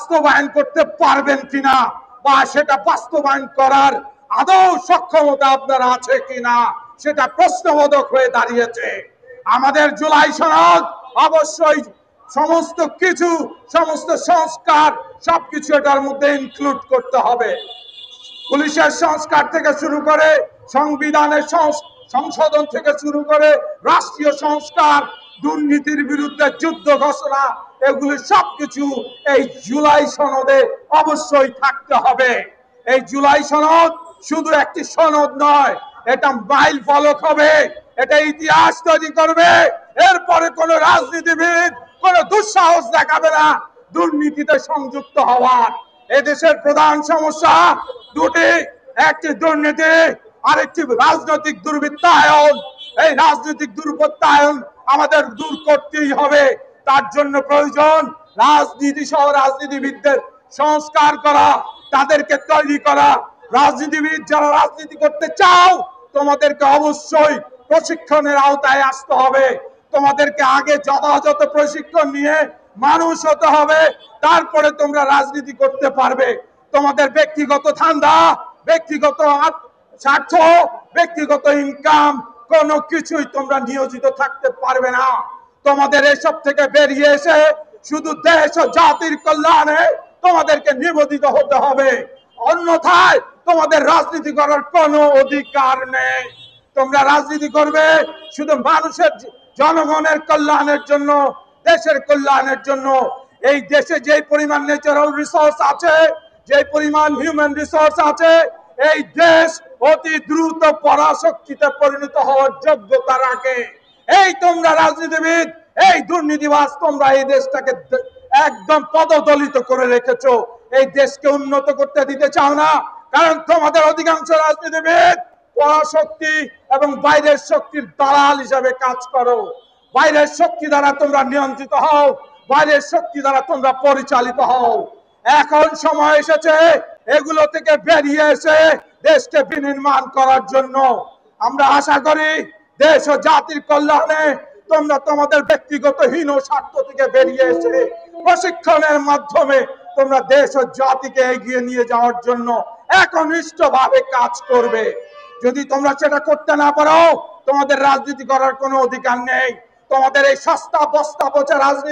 বাস্তবায়ন করতে পারবেন কিনা বা সেটা বাস্তবায়ন করার আদৌ সক্ষমতা আপনার আছে কিনা সেটা প্রশ্নবোধক হয়ে দাঁড়িয়েছে। আমাদের জুলাই সনদ অবশ্যই সমস্ত কিছু, সমস্ত সংস্কার সবকিছু এটার মধ্যে ইনক্লুড করতে হবে। পুলিশের সংস্কার থেকে শুরু করে সংবিধানের সংশোধন থেকে শুরু করে রাষ্ট্রীয় সংস্কার, দুর্নীতির বিরুদ্ধে যুদ্ধ ঘোষণা, এগুলি সবকিছু এই জুলাই সনদে অবশ্যই থাকতে হবে। এই জুলাই সনদ শুধু একটি সনদ নয়, এটা মাইল ফলক হবে, এটা ইতিহাস তৈরি করবে। এরপরে কোন রাজনীতিবিদ কোন দুঃসাহস দেখাবে না দুর্নীতিতে সংযুক্ত হওয়ার। এদেশের প্রধান সমস্যা দুটি, একটি দুর্নীতি, আরেকটি রাজনৈতিক দুর্বৃত্তায়ন। এই রাজনৈতিক দুর্বৃত্তায়ন আমাদের দূর করতেই হবে। তার জন্য প্রয়োজন রাজনীতি সহ রাজনীতিবিদদের সংস্কার করা, তাদেরকে তৈরি করা। রাজনীতিবিদ যারা রাজনীতি করতে চাও, তোমাদেরকে অবশ্যই প্রশিক্ষণের আওতায় আসতে হবে। তোমাদেরকে আগে যথাযথ প্রশিক্ষণ নিয়ে মানুষ হতে হবে, তারপরে তোমরা রাজনীতি করতে পারবে। তোমাদের ব্যক্তিগত ধান্দা, ব্যক্তিগত স্বার্থ, ব্যক্তিগত ইনকাম কোনো কিছুই তোমরা নিয়োজিত থাকতে পারবে না। তোমাদের এসব থেকে বেরিয়ে এসে শুধু দেশ ও জাতির কল্যাণে তোমাদেরকে নিবেদিত হতে হবে, অন্যথায় তোমাদের রাজনীতি করার কোনো অধিকার নেই। তোমরা রাজনীতি করবে শুধু মানুষের, জনগণের কল্যাণের জন্য, দেশের কল্যাণের জন্য। এই দেশে যে পরিমাণ ন্যাচারাল রিসোর্স আছে, যে পরিমাণ হিউম্যান রিসোর্স আছে, এই দেশ অতি দ্রুত পরাশক্তিতে পরিণত হওয়ার যোগ্যতা রাখে। এই তোমরা রাজনীতিবিদ, এই দুর্নীতিবাজ, তোমরা এই দেশটাকে একদম পদদলিত করে রেখেছো। এই দেশকে উন্নত করতে দিতে চাও না, কারণ তোমাদের অধিকাংশ রাজনীতিবিদ পরাশক্তি এবং বাইরের শক্তির দালাল হিসাবে কাজ করো। বাইরের শক্তি দ্বারা তোমরা নিয়ন্ত্রিত হও, বাইরের শক্তি দ্বারা তোমরা পরিচালিত হও। এখন সময় এসেছে এগুলো থেকে বেরিয়ে এসে দেশকে বিনির্মাণ করার জন্য। আমরা আশা করি দেশ ও জাতির কল্যাণে তোমরা তোমাদের ব্যক্তিগত হীন স্বার্থ থেকে বেরিয়ে এসে প্রশিক্ষণের মাধ্যমে তোমরা দেশ ও জাতিকে এগিয়ে নিয়ে যাওয়ার জন্য একনিষ্ঠভাবে কাজ করবে। যদি তোমরা সেটা করতে না পারো, তোমাদের রাজনীতি করার কোনো অধিকার নেই। তোমাদের এই সস্তা বস্তা পচা রাজনীতি